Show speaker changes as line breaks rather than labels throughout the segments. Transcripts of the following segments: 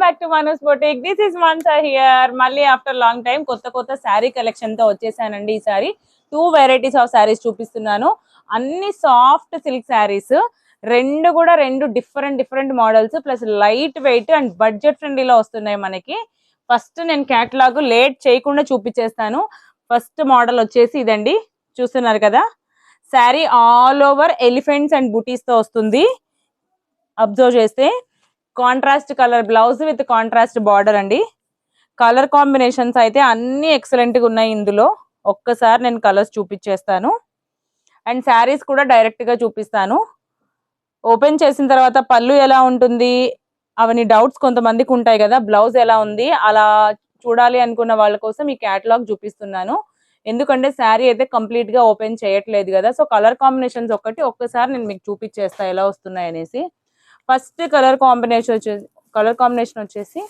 Back to Manoj boutique. This is Mansa here. మళ్ళీ after long time కొత్త sari collection తో వచ్చేసానండి. ఈసారి 2 వెరైటీస్ ఆఫ్ శారీస్ చూపిస్తున్నాను. అన్ని సాఫ్ట్ సిల్క్ శారీస్, రెండు different models, plus light weight and budget ఫ్రెండ్లీలో వస్తున్నాయి మనకి. ఫస్ట్ నేను క్యాటలాగ్ లేట్ చేయకుండా చూపించేస్తాను. ఫస్ట్ మోడల్ వచ్చేసి ఇదండి, చూస్తున్నారు కదా. Sari all over elephants and butis తో వస్తుంది. అబ్జర్వ్ చేస్తే contrast colour blouse with contrast border అండి. కలర్ కాంబినేషన్స్ అయితే అన్ని ఎక్సలెంట్ గా ఉన్నాయి. ఇందులో ఒక్కసారి నేను కలర్స్ చూపించేస్తాను అండ్ శారీస్ కూడా డైరెక్ట్ గా చూపిస్తాను. ఓపెన్ చేసిన తర్వాత పళ్ళు ఎలా ఉంటుంది అవన్నీ డౌట్స్ కొంతమందికి ఉంటాయి కదా, బ్లౌజ్ ఎలా ఉంది అలా చూడాలి అనుకున్న వాళ్ళ కోసం ఈ క్యాటలాగ్ చూపిస్తున్నాను. ఎందుకంటే శారీ అయితే కంప్లీట్ గా ఓపెన్ చేయట్లేదు కదా, సో కలర్ కాంబినేషన్స్ ఒక్కసారి నేను మీకు చూపించేస్తా ఎలా వస్తున్నాయి అనేసి. ఫస్ట్ కలర్ కాంబినేషన్ వచ్చేసి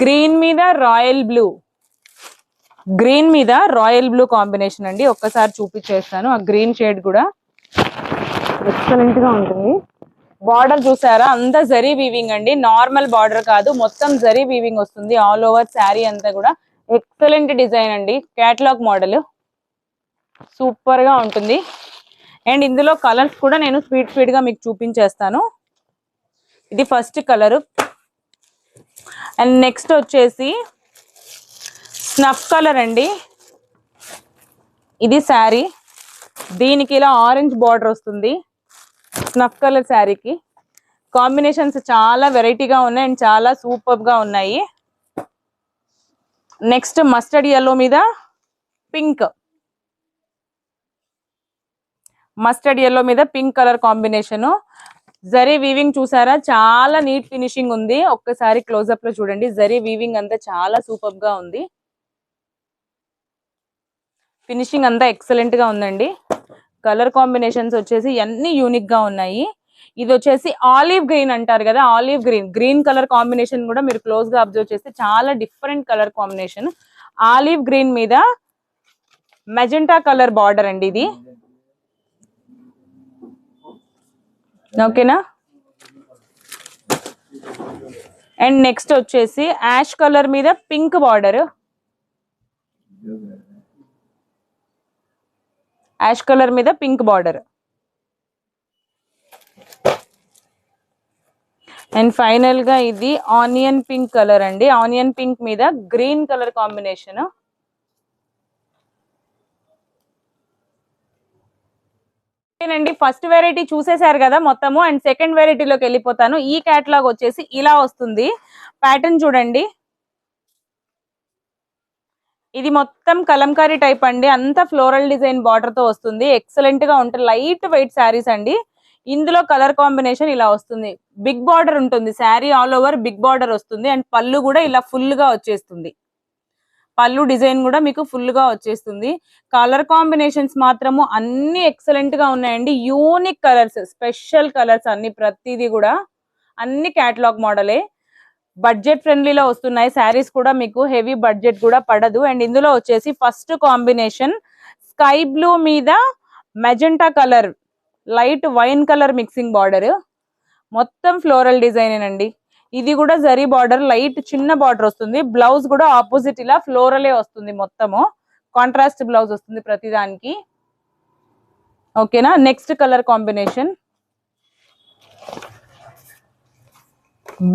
గ్రీన్ మీద రాయల్ బ్లూ కాంబినేషన్ అండి. ఒక్కసారి చూపించేస్తాను. ఆ గ్రీన్ షేడ్ కూడా ఎక్సలెంట్ గా ఉంటుంది. బార్డర్ చూసారా, అంతా జరీ వీవింగ్ అండి, నార్మల్ బార్డర్ కాదు, మొత్తం జరీ వీవింగ్ వస్తుంది ఆల్ ఓవర్ శారీ అంతా కూడా. ఎక్సలెంట్ డిజైన్ అండి, క్యాటలాగ్ మోడల్ సూపర్ గా ఉంటుంది. అండ్ ఇందులో కలర్స్ కూడా నేను స్పీడ్ గా మీకు చూపించేస్తాను. ఇది ఫస్ట్ కలర్. అండ్ నెక్స్ట్ వచ్చేసి స్నఫ్ కలర్ అండి. ఇది శారీ, దీనికి ఇలా ఆరెంజ్ బార్డర్ వస్తుంది. స్నఫ్ కలర్ శారీకి కాంబినేషన్స్ చాలా వెరైటీగా ఉన్నాయి అండ్ చాలా సూపర్ గా ఉన్నాయి. నెక్స్ట్ మస్టర్డ్ ఎల్లో మీద pink colour combination. Zari weaving చూసారా, చాలా నీట్ ఫినిషింగ్ ఉంది. ఒక్కసారి క్లోజ్అప్ లో చూడండి, జరీ వీవింగ్ అంతా చాలా సూపర్ గా ఉంది. ఫినిషింగ్ అంతా ఎక్సలెంట్ గా ఉందండి. కలర్ కాంబినేషన్స్ వచ్చేసి అన్ని యూనిక్ గా ఉన్నాయి. ఇది వచ్చేసి ఆలివ్ గ్రీన్ అంటారు కదా, ఆలివ్ గ్రీన్ కలర్ కాంబినేషన్ కూడా మీరు క్లోజ్ గా అబ్జర్వ్ చేస్తే చాలా different colour combination. Olive green మీద మెజెంటా కలర్ బార్డర్ అండి ఇది, ఓకేనా. అండ్ నెక్స్ట్ వచ్చేసి యాష్ కలర్ మీద పింక్ బార్డర్, అండ్ ఫైనల్ గా ఇది ఆనియన్ పింక్ కలర్ అండి. ఆనియన్ పింక్ మీద గ్రీన్ కలర్ కాంబినేషన్. అండి ఫస్ట్ వెరైటీ చూసేశారు కదా మొత్తము, అండ్ సెకండ్ వెరైటీలోకి వెళ్ళిపోతాను. ఈ క్యాటలాగ్ వచ్చేసి ఇలా వస్తుంది. ప్యాటర్న్ చూడండి, ఇది మొత్తం కలంకారీ టైప్ అండి, అంతా ఫ్లోరల్ డిజైన్ బార్డర్ తో వస్తుంది. ఎక్సలెంట్ గా ఉంటుంది, లైట్ వెయిట్ శారీస్ అండి. ఇందులో కలర్ కాంబినేషన్ ఇలా వస్తుంది. బిగ్ బార్డర్ ఉంటుంది, sari all over big border వస్తుంది. అండ్ పళ్ళు కూడా ఇలా ఫుల్ గా వచ్చేస్తుంది. పళ్ళు డిజైన్ కూడా మీకు ఫుల్ గా వచ్చేస్తుంది. కలర్ కాంబినేషన్స్ మాత్రము అన్ని ఎక్సలెంట్ గా ఉన్నాయండి. యూనిక్ కలర్స్, స్పెషల్ కలర్స్ అన్ని, ప్రతిదీ కూడా అన్ని క్యాటలాగ్ మోడలే. బడ్జెట్ ఫ్రెండ్లీలో వస్తున్నాయి శారీస్ కూడా, మీకు హెవీ బడ్జెట్ కూడా పడదు. అండ్ ఇందులో వచ్చేసి ఫస్ట్ కాంబినేషన్ స్కై బ్లూ మీద magenta colour, light wine colour mixing border, మొత్తం ఫ్లోరల్ డిజైన్ అండి. ఇది కూడా జరీ బార్డర్, లైట్ చిన్న బార్డర్ వస్తుంది. బ్లౌజ్ కూడా ఆపోజిట్ ఇలా ఫ్లోరలే వస్తుంది, మొత్తము కాంట్రాస్ట్ బ్లౌజ్ వస్తుంది ప్రతిదానికి, ఓకేనా. Next colour combination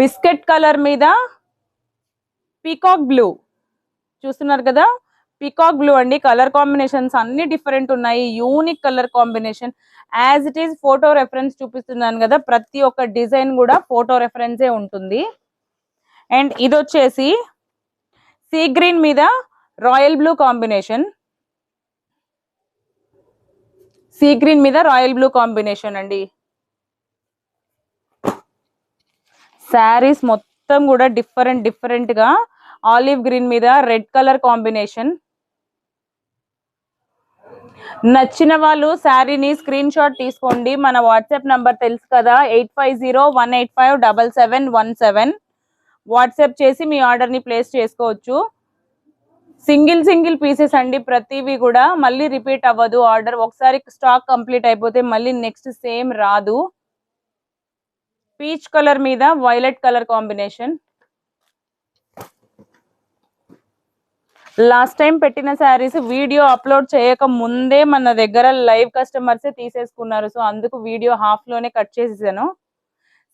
biscuit colour మీద పీకాక్ బ్లూ, చూస్తున్నారు కదా, పీకాక్ బ్లూ అండి. కలర్ కాంబినేషన్స్ అన్ని డిఫరెంట్ ఉన్నాయి, unique colour combination. As it is photo reference చూపిస్తున్నాను కదా, ప్రతి ఒక్క డిజైన్ కూడా ఫోటో రెఫరెన్సే ఉంటుంది. అండ్ ఇది వచ్చేసి సీ గ్రీన్ మీద రాయల్ బ్లూ కాంబినేషన్, అండి. శారీస్ మొత్తం కూడా డిఫరెంట్ గా ఆలివ్ గ్రీన్ మీద రెడ్ కలర్ కాంబినేషన్. నచ్చిన వాళ్ళు శారీని స్క్రీన్ షాట్ తీసుకోండి. మన వాట్సాప్ నంబర్ తెలుసు కదా, 8501857717. వాట్సాప్ చేసి మీ ఆర్డర్ ని ప్లేస్ చేసుకోవచ్చు. సింగిల్ పీసెస్ అండి ప్రతివి కూడా, మళ్ళీ రిపీట్ అవ్వదు ఆర్డర్. ఒకసారి స్టాక్ కంప్లీట్ అయిపోతే మళ్ళీ నెక్స్ట్ సేమ్ రాదు. పీచ్ కలర్ మీద violet colour combination, last time పెట్టిన శారీస్ వీడియో అప్లోడ్ చేయక ముందే మన దగ్గర లైవ్ కస్టమర్సే తీసేసుకున్నారు. సో అందుకు వీడియో హాఫ్ లోనే కట్ చేసేసాను.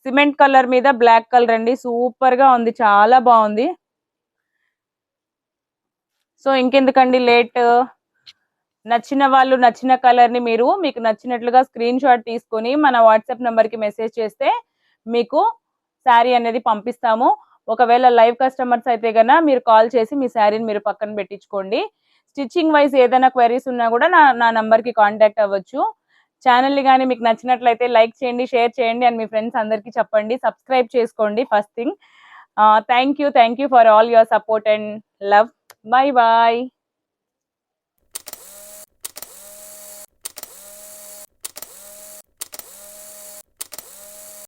సిమెంట్ కలర్ మీద బ్లాక్ కలర్ అండి, సూపర్ గా ఉంది, చాలా బాగుంది. సో ఇంకెందుకండి లేట్, నచ్చిన వాళ్ళు నచ్చిన కలర్ ని మీకు నచ్చినట్లుగా స్క్రీన్ షాట్ తీసుకొని మన వాట్సాప్ నెంబర్ కి మెసేజ్ చేస్తే మీకు శారీ అనేది పంపిస్తాము. ఒకవేళ లైవ్ కస్టమర్స్ అయితే గన మీరు కాల్ చేసి మీ శారీని మీరు పక్కన పెట్టించుకోండి. స్టిచ్చింగ్ వైజ్ ఏదైనా క్వైరీస్ ఉన్నా కూడా నా నంబర్ కి కాంటాక్ట్ అవ్వచ్చు. ఛానల్ ని కానీ మీకు నచ్చినట్లయితే లైక్ చేయండి, షేర్ చేయండి అండ్ మీ ఫ్రెండ్స్ అందరికి చెప్పండి. సబ్స్క్రైబ్ చేసుకోండి first thing. Thank you for all your support and love. Bye bye.